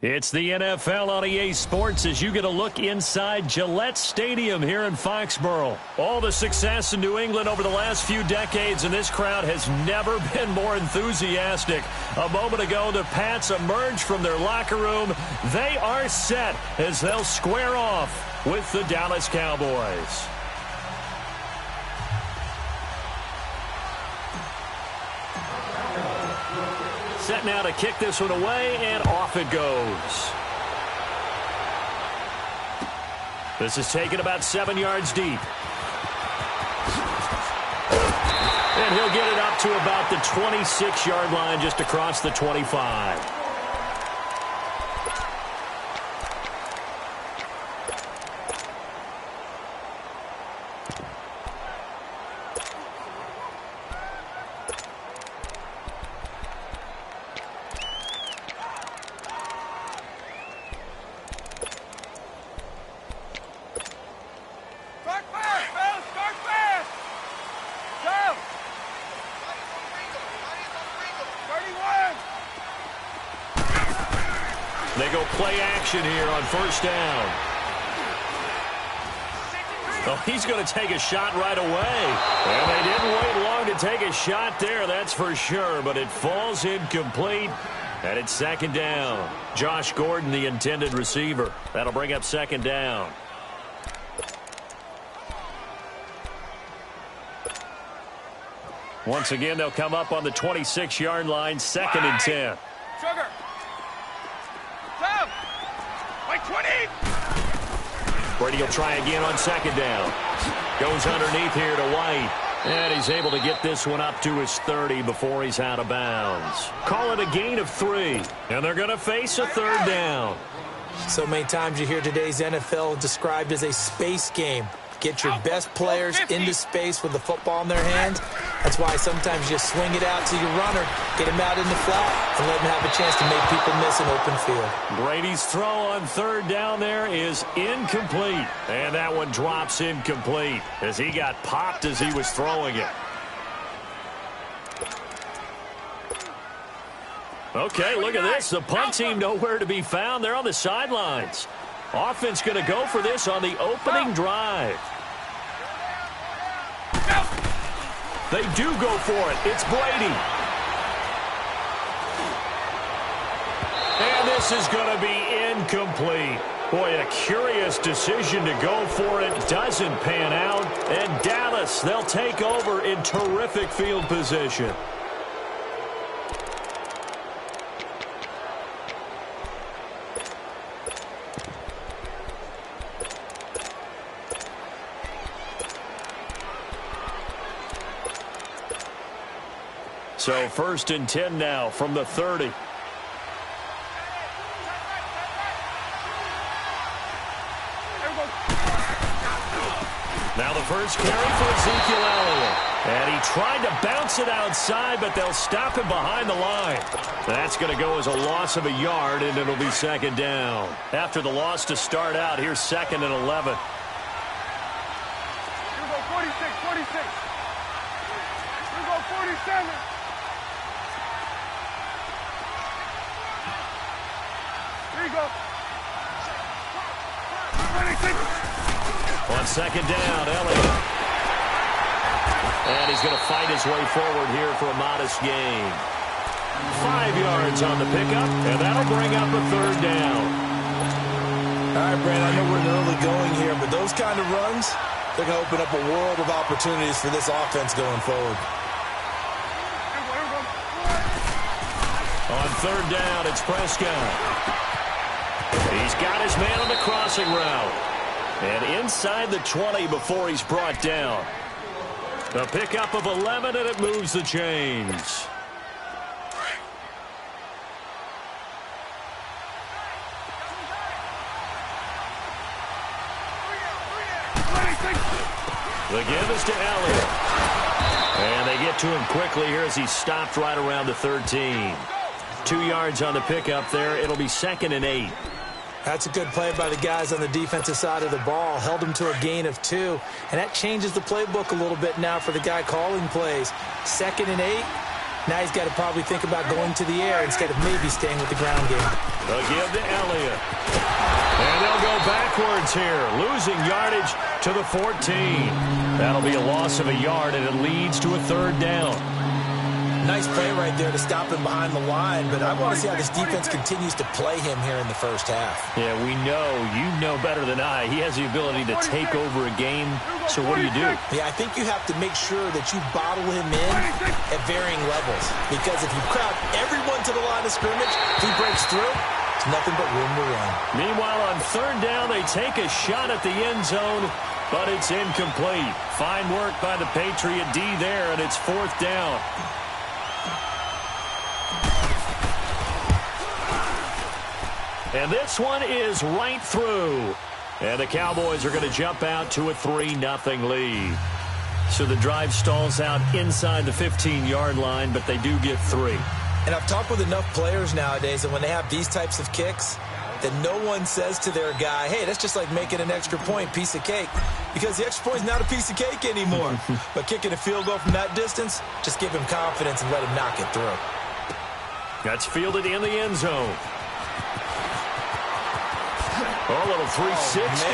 It's the NFL on EA Sports as you get a look inside Gillette Stadium here in Foxborough. All the success in New England over the last few decades, and this crowd has never been more enthusiastic. A moment ago, the Pats emerged from their locker room. They are set as they'll square off with the Dallas Cowboys. Set now to kick this one away, and off it goes. This is taken about 7 yards deep. And he'll get it up to about the 26-yard line, just across the 25. They go play action here on first down. Oh, he's going to take a shot right away. And they didn't wait long to take a shot there, that's for sure. But it falls incomplete, and it's second down. Josh Gordon, the intended receiver. That'll bring up second down. Once again, they'll come up on the 26-yard line, second and 10. Sugar. Like 20. Brady will try again on second down. Goes underneath here to White. And he's able to get this one up to his 30 before he's out of bounds. Call it a gain of 3. And they're going to face a third down. So many times you hear today's NFL described as a space game. Get your best players into space with the football in their hands. That's why sometimes you swing it out to your runner, get him out in the flat, and let him have a chance to make people miss an open field. Brady's throw on third down there is incomplete. And that one drops incomplete as he got popped as he was throwing it. Okay, look at this. The punt team nowhere to be found. They're on the sidelines. Offense going to go for this on the opening drive. They do go for it. It's Brady. And this is going to be incomplete. Boy, a curious decision to go for it. Doesn't pan out. And Dallas, they'll take over in terrific field position. So first and 10 now from the 30. Now the first carry for Ezekiel Elliott. And he tried to bounce it outside, but they'll stop him behind the line. That's going to go as a loss of a yard, and it'll be second down. After the loss to start out, here's second and 11. Here we go, 46, 46. Here we go, 47. Here you go. 26. On second down, Elliott. And he's going to fight his way forward here for a modest gain. 5 yards on the pickup, and that'll bring up a third down. All right, Brandon, I know we're in the early going here, but those kind of runs, they're going to open up a world of opportunities for this offense going forward. On third down, it's Prescott. He's got his man on the crossing route. And inside the 20 before he's brought down. A pickup of 11, and it moves the chains. The give is to Elliott. And they get to him quickly here as he's stopped right around the 13. 2 yards on the pickup there. It'll be second and 8. That's a good play by the guys on the defensive side of the ball. Held him to a gain of 2. And that changes the playbook a little bit now for the guy calling plays. Second and 8. Now he's got to probably think about going to the air instead of maybe staying with the ground game. They'll give to Elliott. And they'll go backwards here, losing yardage to the 14. That'll be a loss of a yard, and it leads to a 3rd down. Nice play right there to stop him behind the line, but I want to see how this defense continues to play him here in the first half. Yeah, we know. You know better than I. He has the ability to take over a game. So what do you do? Yeah, I think you have to make sure that you bottle him in at varying levels. Because if you crowd everyone to the line of scrimmage, if he breaks through, there's nothing but room to run. Meanwhile, on 3rd down, they take a shot at the end zone, but it's incomplete. Fine work by the Patriot D there, and it's 4th down. And this one is right through. And the Cowboys are going to jump out to a 3-0 lead. So the drive stalls out inside the 15-yard line, but they do get 3. And I've talked with enough players nowadays that when they have these types of kicks, that no one says to their guy, hey, that's just like making an extra point, piece of cake. Because the extra point is not a piece of cake anymore. But kicking a field goal from that distance, just give him confidence and let him knock it through. That's fielded in the end zone. Oh, a little 360.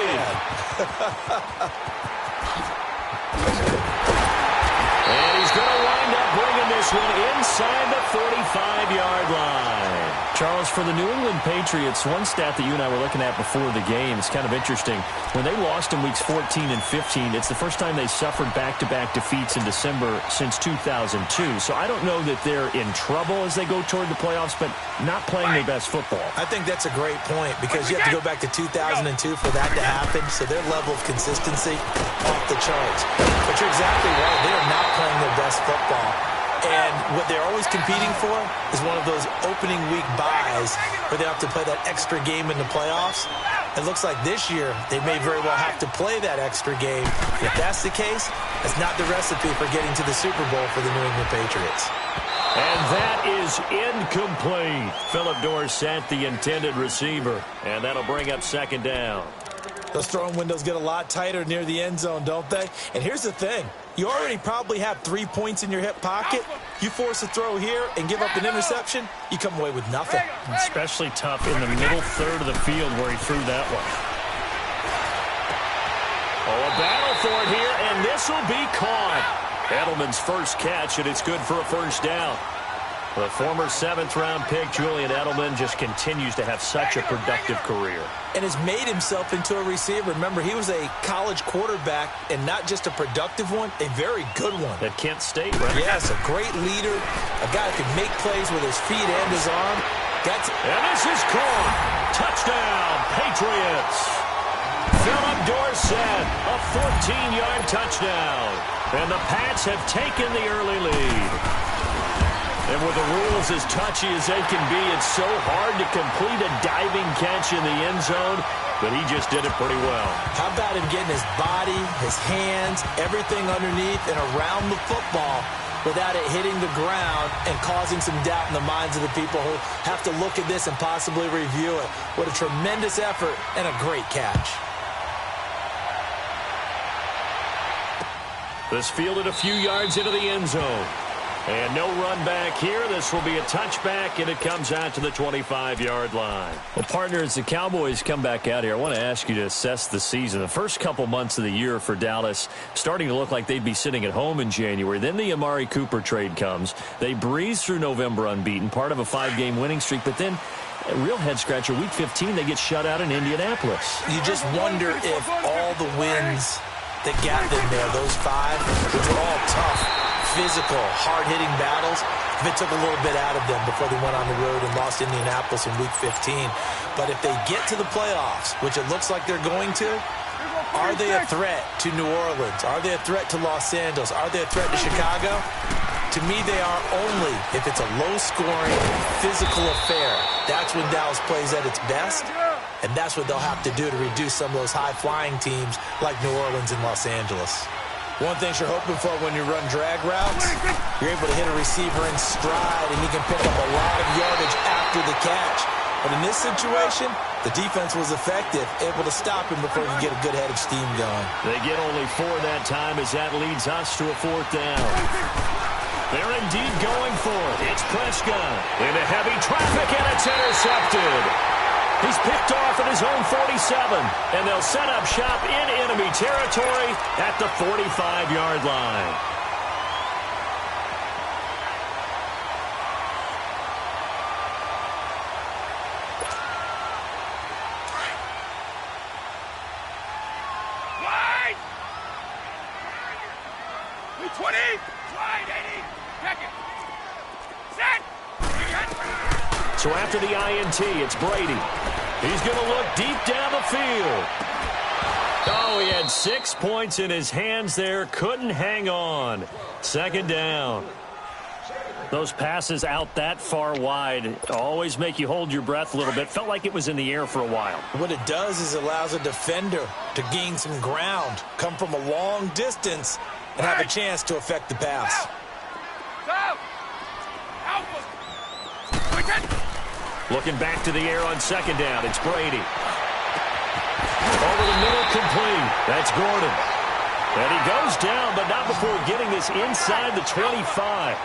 And he's going to wind up bringing this one inside the 45-yard line. Charles, for the New England Patriots, one stat that you and I were looking at before the game is kind of interesting. When they lost in weeks 14 and 15, it's the first time they suffered back-to-back defeats in December since 2002. So I don't know that they're in trouble as they go toward the playoffs, but not playing their best football. I think that's a great point because you have to go back to 2002 for that to happen. So their level of consistency off the charts. But you're exactly right. They are not playing their best football. And what they're always competing for is one of those opening week buys where they have to play that extra game in the playoffs. It looks like this year they may very well have to play that extra game. If that's the case, that's not the recipe for getting to the Super Bowl for the New England Patriots. And that is incomplete. Philip Dorsett, the intended receiver. And that'll bring up 2nd down. Those throwing windows get a lot tighter near the end zone, don't they? And here's the thing. You already probably have 3 points in your hip pocket. You force a throw here and give up an interception, you come away with nothing. Especially tough in the middle third of the field where he threw that one. Oh, a battle for it here, and this will be caught. Edelman's first catch, and it's good for a 1st down. The former 7th-round pick, Julian Edelman, just continues to have such a productive career. And has made himself into a receiver. Remember, he was a college quarterback, and not just a productive one, a very good one. At Kent State, right? Yes, a great leader, a guy who can make plays with his feet and his arm. And this is caught. Touchdown, Patriots. Philip Dorsett, a 14-yard touchdown. And the Pats have taken the early lead. And with the rules as touchy as they can be, it's so hard to complete a diving catch in the end zone, but he just did it pretty well. How about him getting his body, his hands, everything underneath and around the football without it hitting the ground and causing some doubt in the minds of the people who have to look at this and possibly review it. What a tremendous effort and a great catch. This fielded a few yards into the end zone. And no run back here. This will be a touchback, and it comes out to the 25-yard line. Well, partner, as the Cowboys come back out here, I want to ask you to assess the season. The first couple months of the year for Dallas starting to look like they'd be sitting at home in January. Then the Amari Cooper trade comes. They breeze through November unbeaten, part of a 5-game winning streak. But then, a real head-scratcher, Week 15, they get shut out in Indianapolis. You just wonder if all the wins that got them there, those 5, which were all tough, physical, hard-hitting battles, if it took a little bit out of them before they went on the road and lost Indianapolis in Week 15. But if they get to the playoffs, which it looks like they're going to, are they a threat to New Orleans? Are they a threat to Los Angeles? Are they a threat to Chicago? To me, they are only if it's a low-scoring, physical affair. That's when Dallas plays at its best, and that's what they'll have to do to reduce some of those high-flying teams like New Orleans and Los Angeles. One thing you're hoping for when you run drag routes, you're able to hit a receiver in stride, and you can pick up a lot of yardage after the catch. But in this situation, the defense was effective, able to stop him before he could get a good head of steam going. They get only 4 that time as that leads us to a 4th down. They're indeed going for it. It's Prescott into heavy traffic, and it's intercepted. He's picked off at his own 47, and they'll set up shop in enemy territory at the 45-yard line. Wide! 20! Wide, 80! Check it! Set! So after the INT, it's Brady. He's going to look deep down the field. Oh, he had 6 points in his hands there. Couldn't hang on. Second down. Those passes out that far wide always make you hold your breath a little bit. Felt like it was in the air for a while. What it does is it allows a defender to gain some ground, come from a long distance, and have a chance to affect the pass. Looking back to the air on second down, it's Brady. Over the middle, complete. That's Gordon. And he goes down, but not before getting this inside the 25.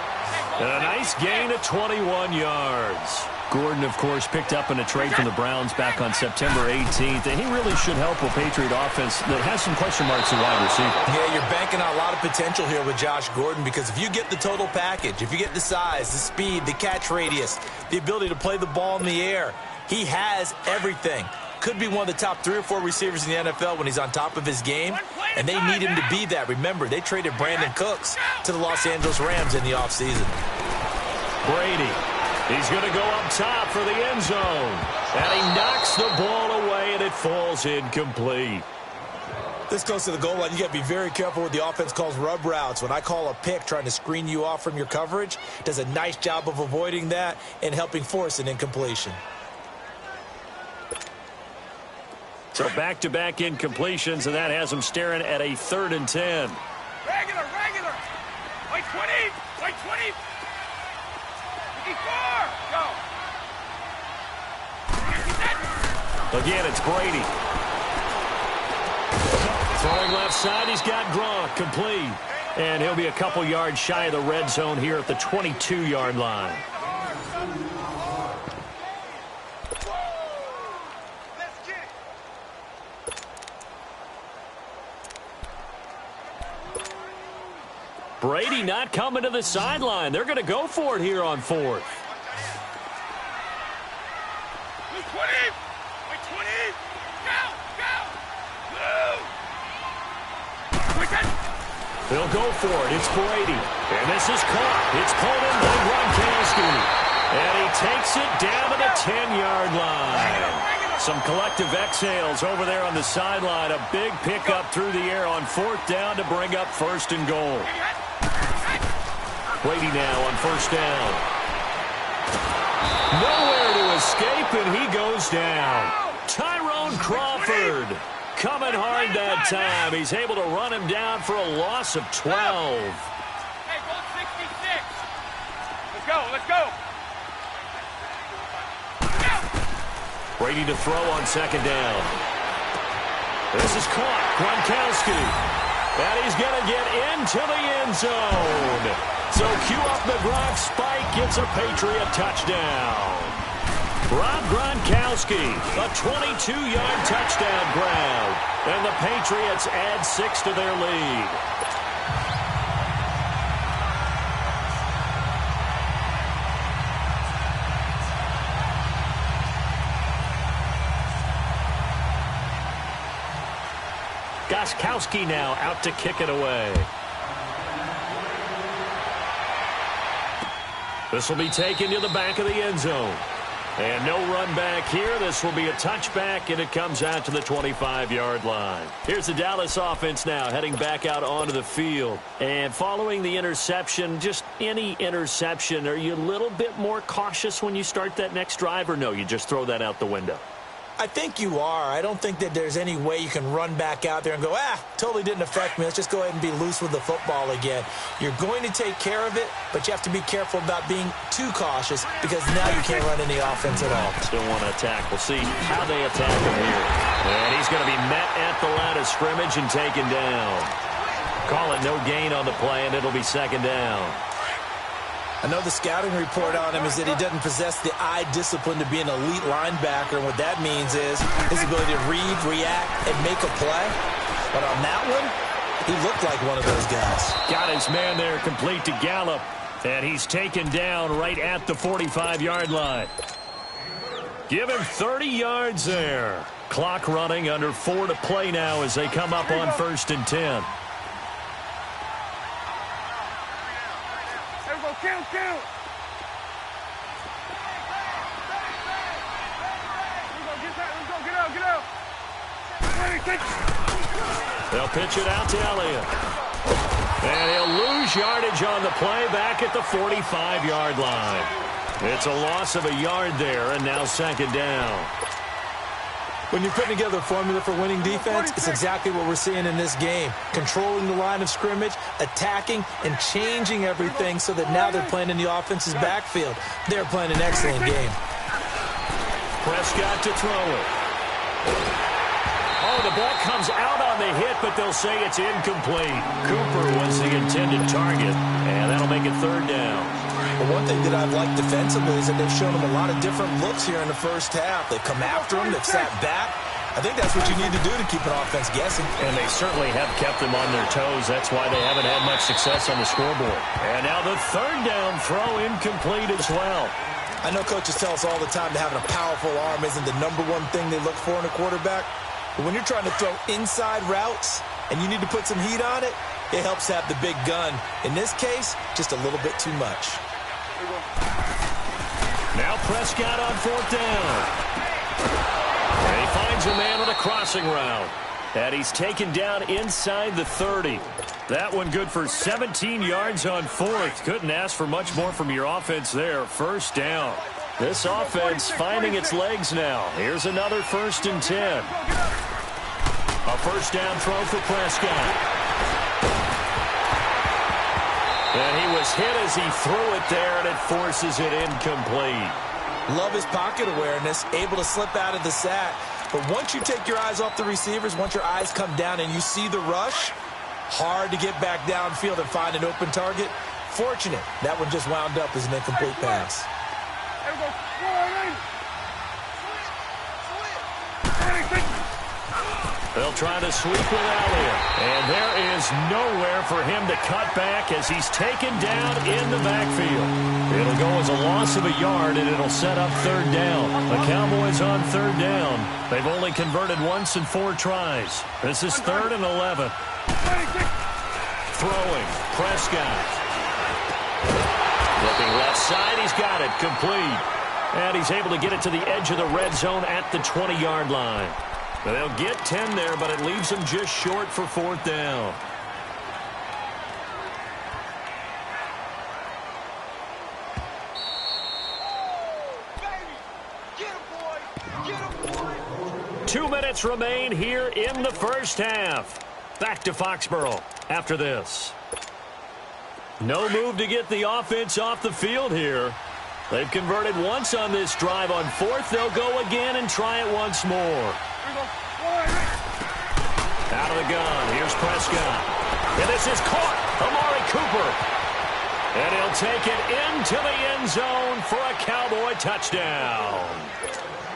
And a nice gain of 21 yards. Gordon, of course, picked up in a trade from the Browns back on September 18th, and he really should help a Patriot offense that has some question marks at wide receiver. Yeah, you're banking on a lot of potential here with Josh Gordon, because if you get the total package, if you get the size, the speed, the catch radius, the ability to play the ball in the air, he has everything. Could be one of the top 3 or 4 receivers in the NFL when he's on top of his game, and they need him to be that. Remember, they traded Brandon Cooks to the Los Angeles Rams in the offseason. Brady. He's going to go up top for the end zone. And he knocks the ball away, and it falls incomplete. This goes to the goal line. You got to be very careful what the offense calls rub routes. When I call a pick trying to screen you off from your coverage, does a nice job of avoiding that and helping force an incompletion. So back-to-back incompletions, and that has him staring at a 3rd and 10. Regular! Like 20! Like 20! 54! Go! Again, it's Brady. Throwing left side, he's got Gronk, complete. And he'll be a couple yards shy of the red zone here at the 22-yard line. Brady not coming to the sideline. They're going to go for it here on 4th. 20! Like 20! Go! They'll go for it. It's Brady. And this is caught. It's pulled in by Gronkowski. And he takes it down to the 10-yard line. Some collective exhales over there on the sideline. A big pickup through the air on 4th down to bring up 1st and goal. Brady now on 1st down. Nowhere to escape, and he goes down. Tyrone Crawford coming hard that time. He's able to run him down for a loss of 12. Hey, goal 66. Let's go. Brady to throw on 2nd down. This is caught. Gronkowski. And he's going to get into the end zone. So cue up the Gronk spike. Gets a Patriot touchdown. Rob Gronkowski, a 22-yard touchdown grab. And the Patriots add 6 to their lead. Gronkowski now out to kick it away. This will be taken to the back of the end zone. And no run back here. This will be a touchback, and it comes out to the 25-yard line. Here's the Dallas offense now heading back out onto the field. And following the interception, just any interception, are you a little bit more cautious when you start that next drive, or no, you just throw that out the window? I think you are. I don't think that there's any way you can run back out there and go, totally didn't affect me. Let's just go ahead and be loose with the football again. You're going to take care of it, but you have to be careful about being too cautious because now you can't run any offense at all. Still want to attack. We'll see how they attack him here. And he's going to be met at the line of scrimmage and taken down. Call it no gain on the play, and it'll be 2nd down. I know the scouting report on him is that he doesn't possess the eye discipline to be an elite linebacker, and what that means is his ability to read, react, and make a play. But on that one, he looked like one of those guys. Got his man there complete to Gallup, and he's taken down right at the 45-yard line. Give him 30 yards there. Clock running, under 4 to play now as they come up on 1st and 10. There we go, count. Let's go, get out. 26. They'll pitch it out to Elliott. And he'll lose yardage on the play back at the 45-yard line. It's a loss of a yard there, and now 2nd down. When you're putting together a formula for winning defense, it's exactly what we're seeing in this game. Controlling the line of scrimmage, attacking, and changing everything so that now they're playing in the offense's backfield. They're playing an excellent game. Prescott to throw it. Oh, the ball comes out on the hit, but they'll say it's incomplete. Cooper was the intended target, and that'll make it 3rd down. Well, one thing that I've liked defensively is that they've shown him a lot of different looks here in the first half. They've come after him. They've sat back. I think that's what you need to do to keep an offense guessing. And they certainly have kept them on their toes. That's why they haven't had much success on the scoreboard. And now the 3rd down throw incomplete as well. I know coaches tell us all the time that having a powerful arm isn't the #1 thing they look for in a quarterback. But when you're trying to throw inside routes and you need to put some heat on it, it helps to have the big gun. In this case, just a little bit too much. Now Prescott on 4th down. And he finds a man on a crossing route. And he's taken down inside the 30. That one good for 17 yards on 4th. Couldn't ask for much more from your offense there. 1st down. This offense finding its legs now. Here's another 1st and 10. A 1st down throw for Prescott. And he was hit as he threw it there, and it forces it incomplete. Love his pocket awareness, able to slip out of the sack. But once you take your eyes off the receivers, once your eyes come down and you see the rush, hard to get back downfield and find an open target. Fortunate, that one just wound up as an incomplete pass. There we go. They'll try to sweep with Elliott. And there is nowhere for him to cut back as he's taken down in the backfield. It'll go as a loss of a yard, and it'll set up 3rd down. The Cowboys on 3rd down. They've only converted once in 4 tries. This is 3rd and 11. Throwing. Prescott. Looking left side. He's got it. Complete. And he's able to get it to the edge of the red zone at the 20-yard line. They'll get 10 there, but it leaves them just short for 4th down. Get him, boy. 2 minutes remain here in the 1st half. Back to Foxborough after this. No move to get the offense off the field here. They've converted once on this drive. On 4th, they'll go again and try it once more. Out of the gun. Here's Prescott. And this is caught. Amari Cooper. And he'll take it into the end zone for a Cowboy touchdown.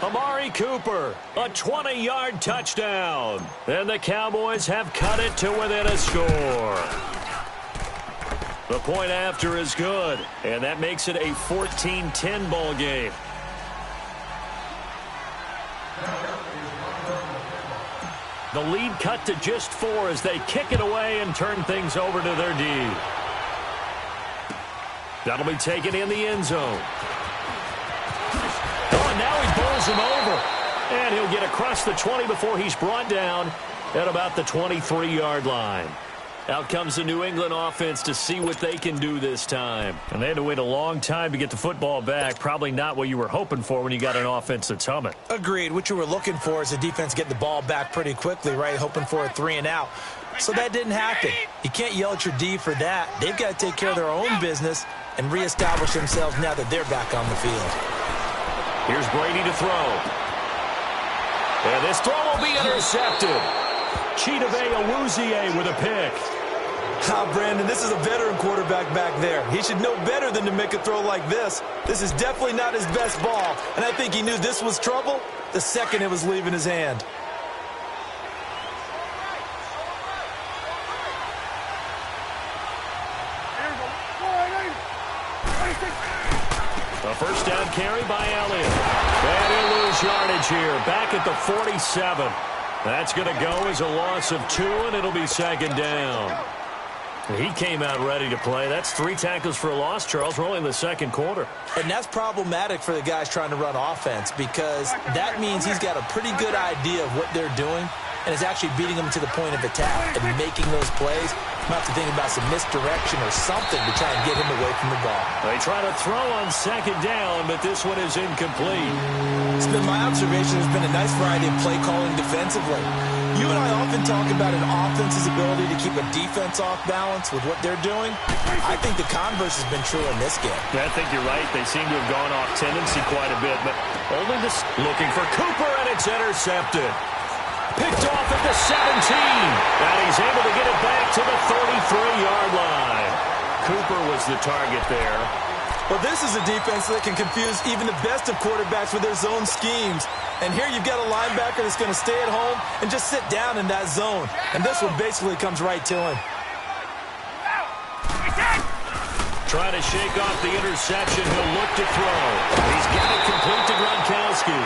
Amari Cooper, a 20-yard touchdown. And the Cowboys have cut it to within a score. The point after is good, and that makes it a 14-10 ball game. The lead cut to just 4 as they kick it away and turn things over to their D. That'll be taken in the end zone. Oh, and now he bowls him over. And he'll get across the 20 before he's brought down at about the 23-yard line. Out comes the New England offense to see what they can do this time. And they had to wait a long time to get the football back. Probably not what you were hoping for when you got an offense that's humming. Agreed. What you were looking for is the defense getting the ball back pretty quickly, right? Hoping for a 3 and out. So that didn't happen. You can't yell at your D for that. They've got to take care of their own business and reestablish themselves now that they're back on the field. Here's Brady to throw. And this throw will be intercepted. Chidobe Awuzie with a pick. Brandon, this is a veteran quarterback back there. He should know better than to make a throw like this. This is definitely not his best ball, and I think he knew this was trouble the second it was leaving his hand. A first down carry by Elliott. And he'll lose yardage here. Back at the 47. That's going to go as a loss of 2, and it'll be second down. He came out ready to play. That's 3 tackles for a loss, Charles. We're only in the second quarter. And that's problematic for the guys trying to run offense because that means he's got a pretty good idea of what they're doing and is actually beating them to the point of attack and making those plays. You might have to think about some misdirection or something to try and get him away from the ball. They try to throw on second down, but this one is incomplete. It's been my observation. There's been a nice variety of play calling defensively. You and I often talk about an offense's ability to keep a defense off balance with what they're doing. I think the converse has been true in this game. Yeah, I think you're right. They seem to have gone off tendency quite a bit, but only this. Looking for Cooper, and it's intercepted. Picked off at the 17, and he's able to get it back to the 33-yard line. Cooper was the target there. Well, this is a defense that can confuse even the best of quarterbacks with their zone schemes. And here you've got a linebacker that's going to stay at home and just sit down in that zone. And this one basically comes right to him. Trying to shake off the interception. He'll look to throw. He's got it complete to Gronkowski.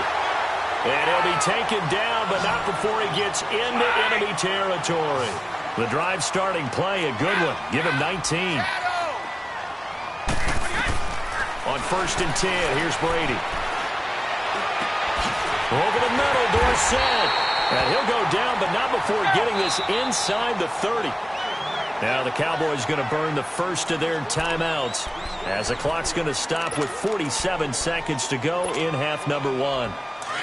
And he'll be taken down, but not before he gets into enemy territory. The drive starting play, a good one. Give him 19. On 1st and 10, here's Brady. Over the middle, Dorsett. And he'll go down, but not before getting this inside the 30. Now the Cowboys going to burn the first of their timeouts as the clock's going to stop with 47 seconds to go in half number 1.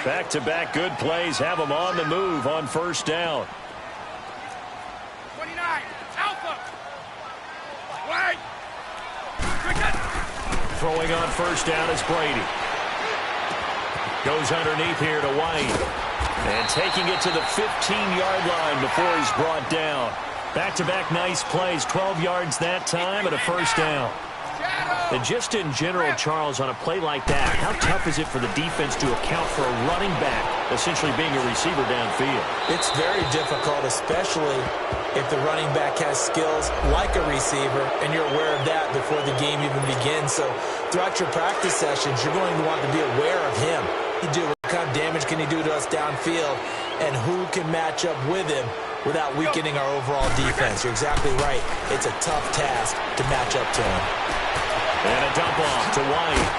Back-to-back good plays have them on the move on first down. 29, Alpha. Wait. Throwing on first down is Brady. Goes underneath here to White. And taking it to the 15-yard line before he's brought down. Back-to-back nice plays, 12 yards that time and a first down. And just in general, Charles, on a play like that, how tough is it for the defense to account for a running back essentially being a receiver downfield? It's very difficult, especially if the running back has skills like a receiver, and you're aware of that before the game even begins. So throughout your practice sessions, you're going to want to be aware of him. What kind of damage can he do to us downfield, and who can match up with him without weakening our overall defense? You're exactly right. It's a tough task to match up to him. And a dump off to White.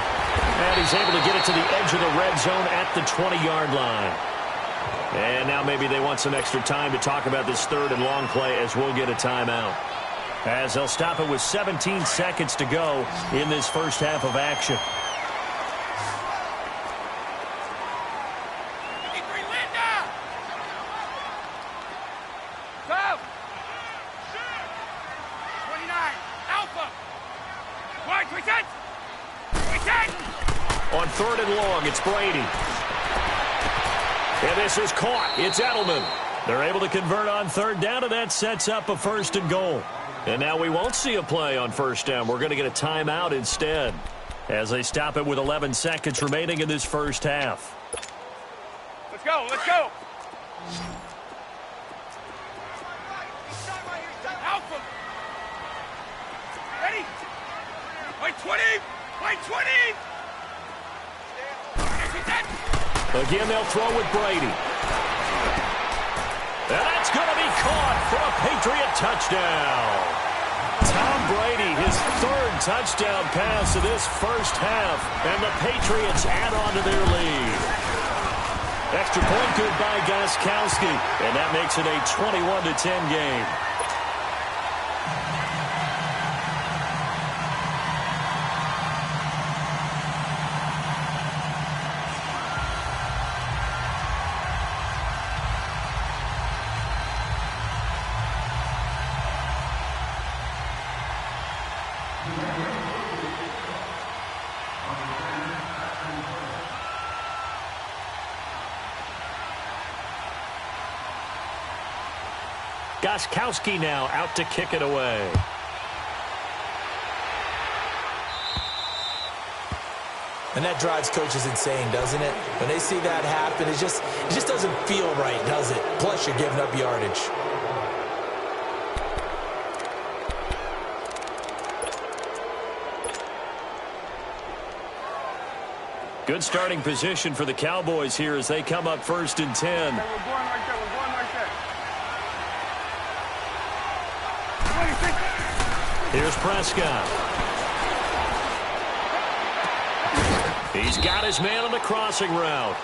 And he's able to get it to the edge of the red zone at the 20-yard line. And now maybe they want some extra time to talk about this third and long play as we'll get a timeout. As they'll stop it with 17 seconds to go in this first half of action. On 3rd and long, it's Brady. And this is caught. It's Edelman. They're able to convert on 3rd down, and that sets up a 1st and goal. And now we won't see a play on 1st down. We're going to get a timeout instead as they stop it with 11 seconds remaining in this first half. Let's go, let's go. Alpha. Ready? Wait 20. Wait 20. Again, they'll throw with Brady. That's going to be caught for a Patriot touchdown. Tom Brady, his 3rd touchdown pass of this first half, and the Patriots add on to their lead. Extra point good by Gronkowski, and that makes it a 21-10 game. Gostkowski now out to kick it away. And that drives coaches insane, doesn't it? When they see that happen, it just doesn't feel right, does it? Plus, you're giving up yardage. Good starting position for the Cowboys here as they come up 1st and 10. Okay, we're going like that. We're going like that. 26. Here's Prescott. He's got his man on the crossing route.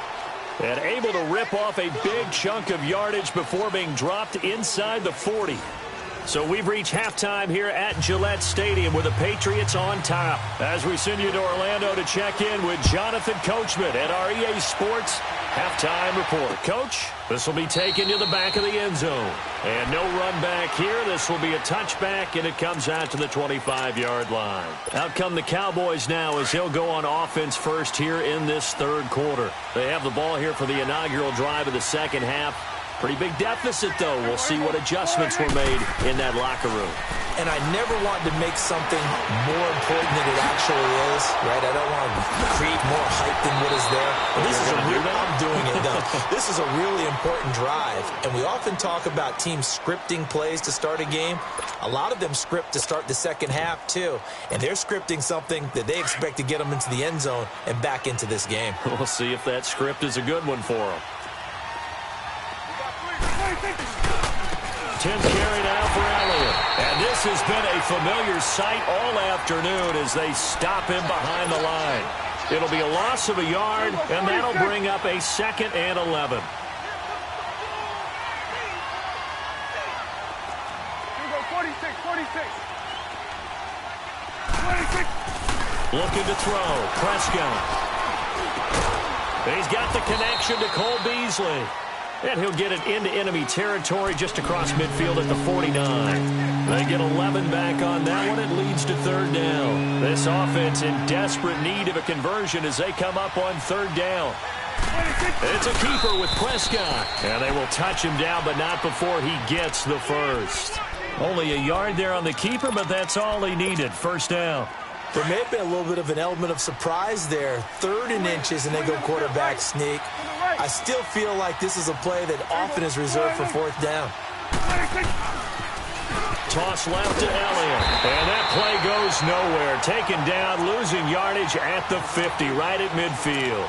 And able to rip off a big chunk of yardage before being dropped inside the 40. So we've reached halftime here at Gillette Stadium with the Patriots on top. As we send you to Orlando to check in with Jonathan Coachman at our EA Sports Halftime Report. Coach, this will be taken to the back of the end zone. And no run back here. This will be a touchback, and it comes out to the 25-yard line. Out come the Cowboys now as he'll go on offense first here in this 3rd quarter. They have the ball here for the inaugural drive of the 2nd half. Pretty big deficit, though. We'll see what adjustments were made in that locker room. And I never want to make something more important than it actually is, right? I don't want to create more hype than what is there. But this is I'm doing it, though. This is a really important drive. And we often talk about teams scripting plays to start a game. A lot of them script to start the 2nd half, too. And they're scripting something that they expect to get them into the end zone and back into this game. We'll see if that script is a good one for them. 10th carry now for Elliott. And this has been a familiar sight all afternoon as they stop him behind the line. It'll be a loss of a yard, and that'll bring up a 2nd and 11. Here we go, 46, 46. 26. Looking to throw. Prescott. He's got the connection to Cole Beasley. And he'll get it into enemy territory just across midfield at the 49. They get 11 back on that one. It leads to 3rd down. This offense in desperate need of a conversion as they come up on 3rd down. It's a keeper with Prescott. And they will touch him down, but not before he gets the first. Only a yard there on the keeper, but that's all he needed. 1st down. There may have been a little bit of an element of surprise there. 3rd and inches, and they go quarterback sneak. I still feel like this is a play that often is reserved for 4th down. Toss left to Elliott. And that play goes nowhere. Taken down, losing yardage at the 50, right at midfield.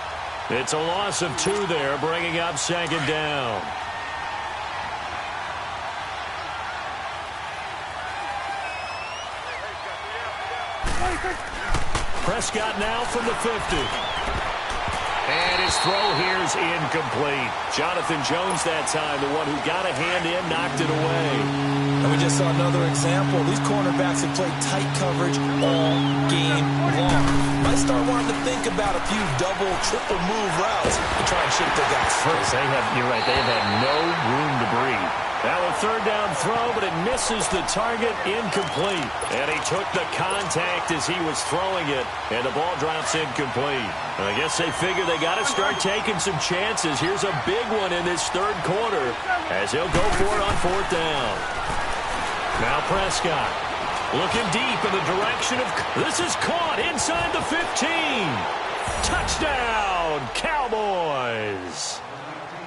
It's a loss of 2 there, bringing up 2nd down. Prescott now from the 50. And his throw here is incomplete. Jonathan Jones that time, the one who got a hand in, knocked it away. And we just saw another example. These cornerbacks have played tight coverage all game long. Might start wanting to think about a few double, triple move routes to try and shake their guys first. You're right, they have had no room to breathe. Now a 3rd down throw, but it misses the target, incomplete. And he took the contact as he was throwing it, and the ball drops incomplete. I guess they figure they got to start taking some chances. Here's a big one in this 3rd quarter as he'll go for it on 4th down. Now Prescott looking deep in the direction of... This is caught inside the 15. Touchdown, Cowboys.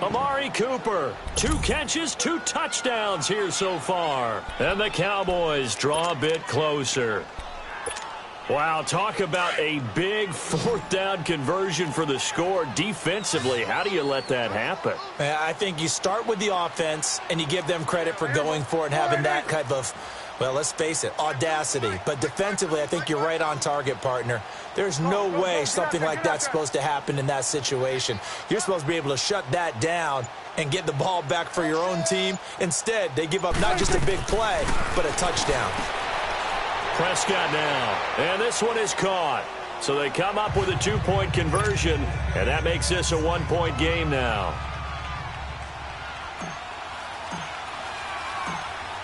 Amari Cooper, 2 catches, 2 touchdowns here so far. And the Cowboys draw a bit closer. Wow, talk about a big 4th down conversion for the score. Defensively, how do you let that happen? I think you start with the offense, and you give them credit for going for it and having that type of, well, let's face it, audacity. But defensively, I think you're right on target, partner. There's no way something like that's supposed to happen in that situation. You're supposed to be able to shut that down and get the ball back for your own team. Instead, they give up not just a big play, but a touchdown. Prescott now, and this one is caught. So they come up with a 2-point conversion, and that makes this a 1-point game now.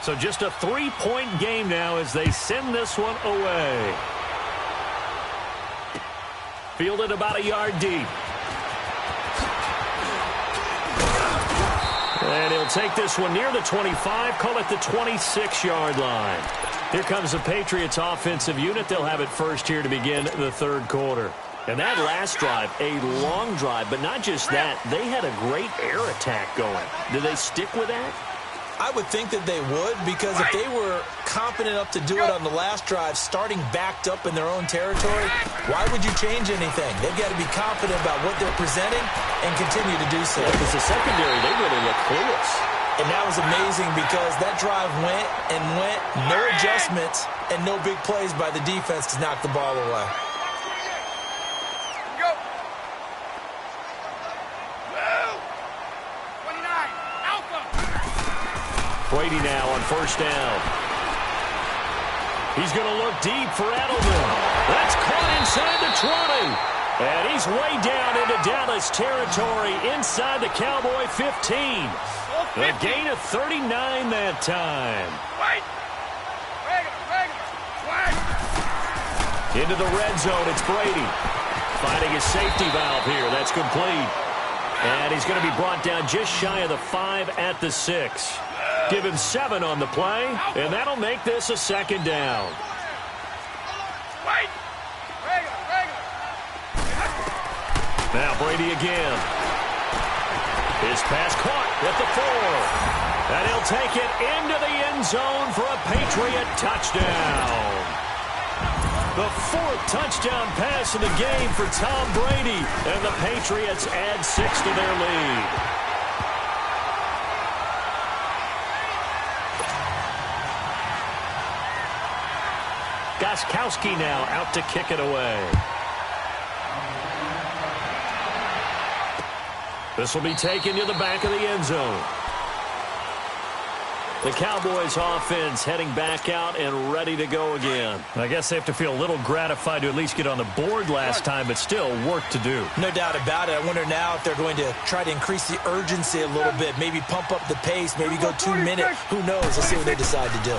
So just a 3-point game now as they send this one away. Fielded about a yard deep. And he'll They'll take this one near the 25, call it the 26-yard line. Here comes the Patriots offensive unit. They'll have it first here to begin the third quarter. And that last drive, a long drive, but not just that. They had a great air attack going. Do they stick with that? I would think that they would, because if they were confident enough to do it on the last drive, starting backed up in their own territory, why would you change anything? They've got to be confident about what they're presenting and continue to do so. Because the secondary, they really look clueless. And that was amazing because that drive went and went, no adjustments, and no big plays by the defense to knock the ball away. Brady now on first down. He's going to look deep for Edelman. That's caught inside the 20. And he's way down into Dallas territory inside the Cowboy 15. A gain of 39 that time. Into the red zone, it's Brady. Finding his safety valve here. That's complete. And he's going to be brought down just shy of the 5 at the 6. Give him 7 on the play, and that'll make this a second down. Now Brady again. His pass caught at the 4. And he'll take it into the end zone for a Patriot touchdown. The 4th touchdown pass of the game for Tom Brady, and the Patriots add 6 to their lead. Gostkowski now out to kick it away. This will be taken to the back of the end zone. The Cowboys offense heading back out and ready to go again. I guess they have to feel a little gratified to at least get on the board last time, but still work to do. No doubt about it. I wonder now if they're going to try to increase the urgency a little bit, maybe pump up the pace, maybe go 2 minutes. Who knows? Let's see what they decide to do.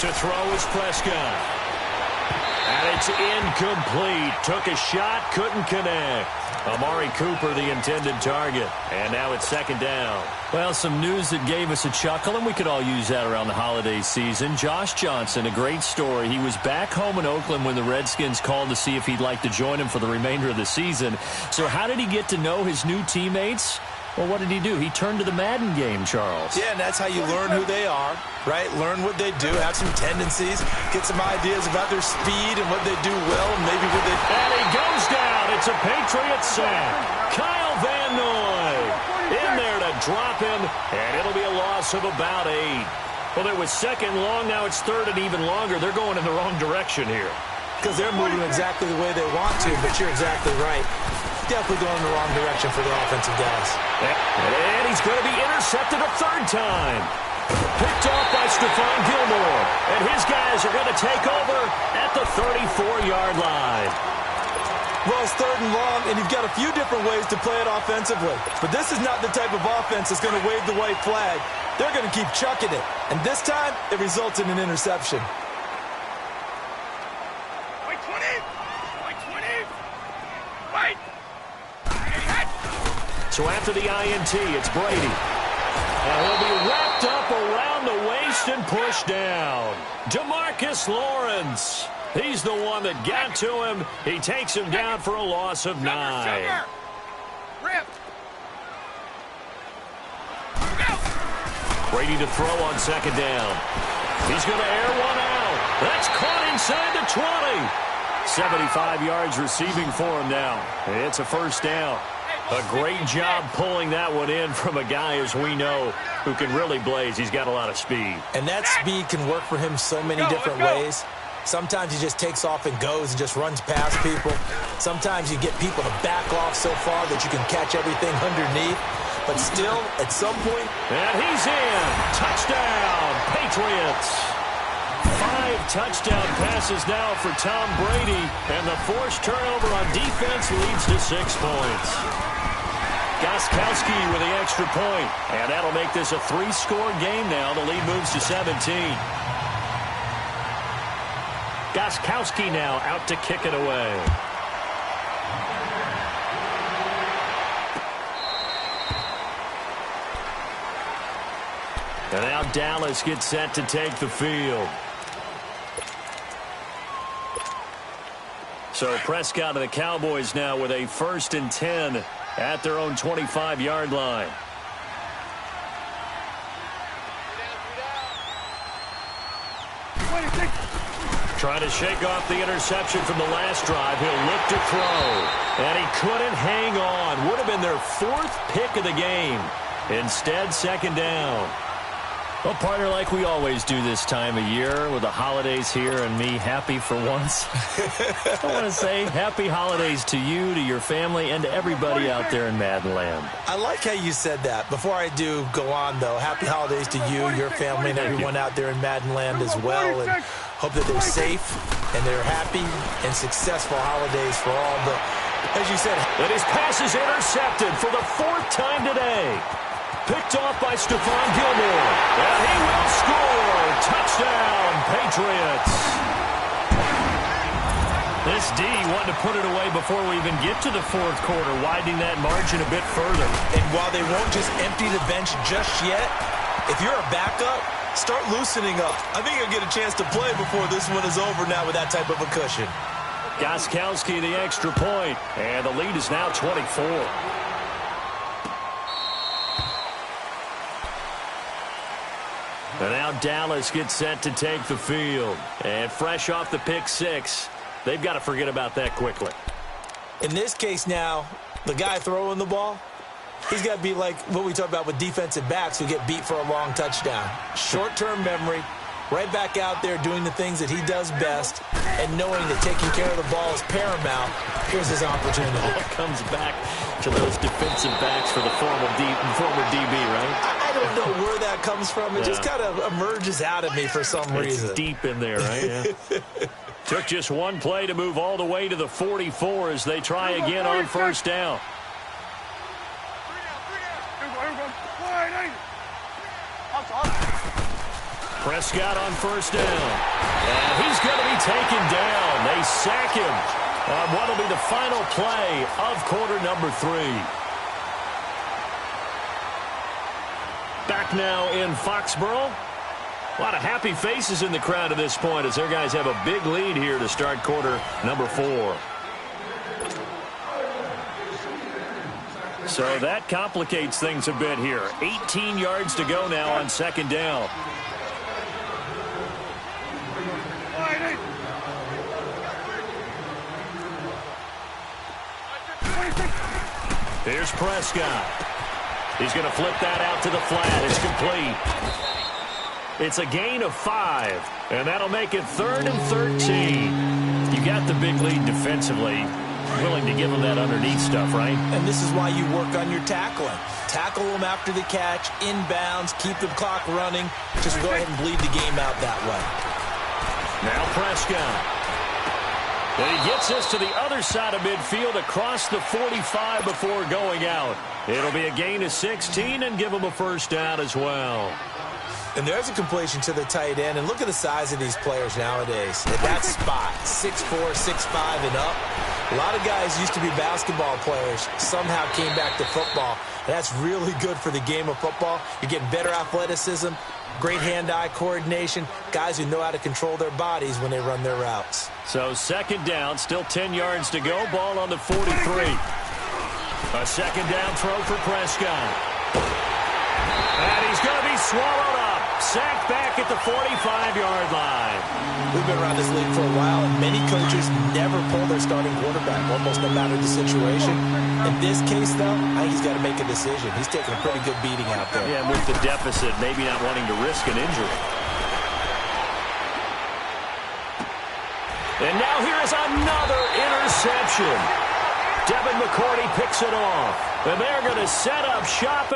To throw is Prescott. And it's incomplete. Took a shot, couldn't connect. Amari Cooper, the intended target. And now it's second down. Well, some news that gave us a chuckle, and we could all use that around the holiday season. Josh Johnson, a great story. He was back home in Oakland when the Redskins called to see if he'd like to join him for the remainder of the season. So how did he get to know his new teammates? Well, what did he do? He turned to the Madden game, Charles. Yeah, and that's how you learn who they are, right? Learn what they do, have some tendencies, get some ideas about their speed and what they do well, and maybe what they... And he goes down. It's a Patriot sack. Kyle Van Noy in there to drop him, and it'll be a loss of about 8. Well, it was second long. Now it's third and even longer. They're going in the wrong direction here. Because they're moving exactly the way they want to, but you're exactly right. Definitely going in the wrong direction for the offensive guys. And he's going to be intercepted a 3rd time. Picked off by Stephon Gilmore. And his guys are going to take over at the 34-yard line. Well, it's 3rd and long, and you've got a few different ways to play it offensively. But this is not the type of offense that's going to wave the white flag. They're going to keep chucking it. And this time, it results in an interception. So after the INT, it's Brady. And he'll be wrapped up around the waist and pushed down. DeMarcus Lawrence. He's the one that got to him. He takes him down for a loss of 9. Brady to throw on second down. He's going to air one out. That's caught inside the 20. 75 yards receiving for him now. It's a first down. A great job pulling that one in from a guy, as we know, who can really blaze. He's got a lot of speed. And that speed can work for him so many different ways. Sometimes he just takes off and goes and just runs past people. Sometimes you get people to back off so far that you can catch everything underneath. But still, at some point... And he's in. Touchdown, Patriots. 5 touchdown passes now for Tom Brady. And the forced turnover on defense leads to 6 points. Gostkowski with the extra point. And that'll make this a 3-score game now. The lead moves to 17. Gostkowski now out to kick it away. And now Dallas gets set to take the field. So Prescott of the Cowboys now with a 1st and 10 at their own 25-yard line. Trying to shake off the interception from the last drive. He'll look to throw. And he couldn't hang on. Would have been their 4th pick of the game. Instead, 2nd down. Well, partner, like we always do this time of year with the holidays here and me happy for once. I want to say happy holidays to you, to your family, and to everybody out there in Madden Land. I like how you said that. Before I do go on, though, happy holidays to you, your family, and everyone out there in Madden Land as well. And hope that they're safe and they're happy and successful holidays for all the, as you said. And his pass is intercepted for the 4th time today. Picked off by Stephon Gilmore. And he will score. Touchdown, Patriots. This D wanted to put it away before we even get to the 4th quarter, widening that margin a bit further. And while they won't just empty the bench just yet, if you're a backup, start loosening up. I think you'll get a chance to play before this one is over now with that type of a cushion. Gostkowski the extra point, and the lead is now 24. And now Dallas gets set to take the field. And fresh off the pick 6, they've got to forget about that quickly. In this case now, the guy throwing the ball, he's got to be like what we talk about with defensive backs who get beat for a long touchdown. Short-term memory, right back out there doing the things that he does best, and knowing that taking care of the ball is paramount. Here's his opportunity. It comes back to those defensive backs for the former DB, right? I don't know where that comes from. It just kind of emerges out of me for some reason. It's deep in there, right? Yeah. Took just one play to move all the way to the 44 as they try again on 1st down. Prescott on 1st down. And he's going to be taken down. They sack him on what will be the final play of quarter number 3. Back now in Foxborough. A lot of happy faces in the crowd at this point as their guys have a big lead here to start quarter number 4. So that complicates things a bit here. 18 yards to go now on 2nd down. Here's Prescott. He's going to flip that out to the flat. It's complete. It's a gain of 5, and that'll make it 3rd and 13. You got the big lead defensively. Willing to give them that underneath stuff, right? And this is why you work on your tackling. Tackle them after the catch, inbounds, keep the clock running. Just go ahead and bleed the game out that way. Now Prescott. And he gets us to the other side of midfield across the 45 before going out. It'll be a gain of 16 and give him a 1st down as well. And there's a completion to the tight end. And look at the size of these players nowadays. At that spot, 6'4", 6'5", and up. A lot of guys used to be basketball players, somehow came back to football. And that's really good for the game of football. You're getting better athleticism, great hand-eye coordination, guys who know how to control their bodies when they run their routes. So 2nd down, still 10 yards to go, ball on the 43. A 2nd down throw for Prescott. And he's going to be swallowed up. Sacked back at the 45-yard line. We've been around this league for a while, and many coaches never pull their starting quarterback, almost no matter the situation. In this case, though, I think he's got to make a decision. He's taking a pretty good beating out there. Yeah, with the deficit, maybe not wanting to risk an injury. And now here is another interception. Devin McCourty picks it off. And they're going to set up shop.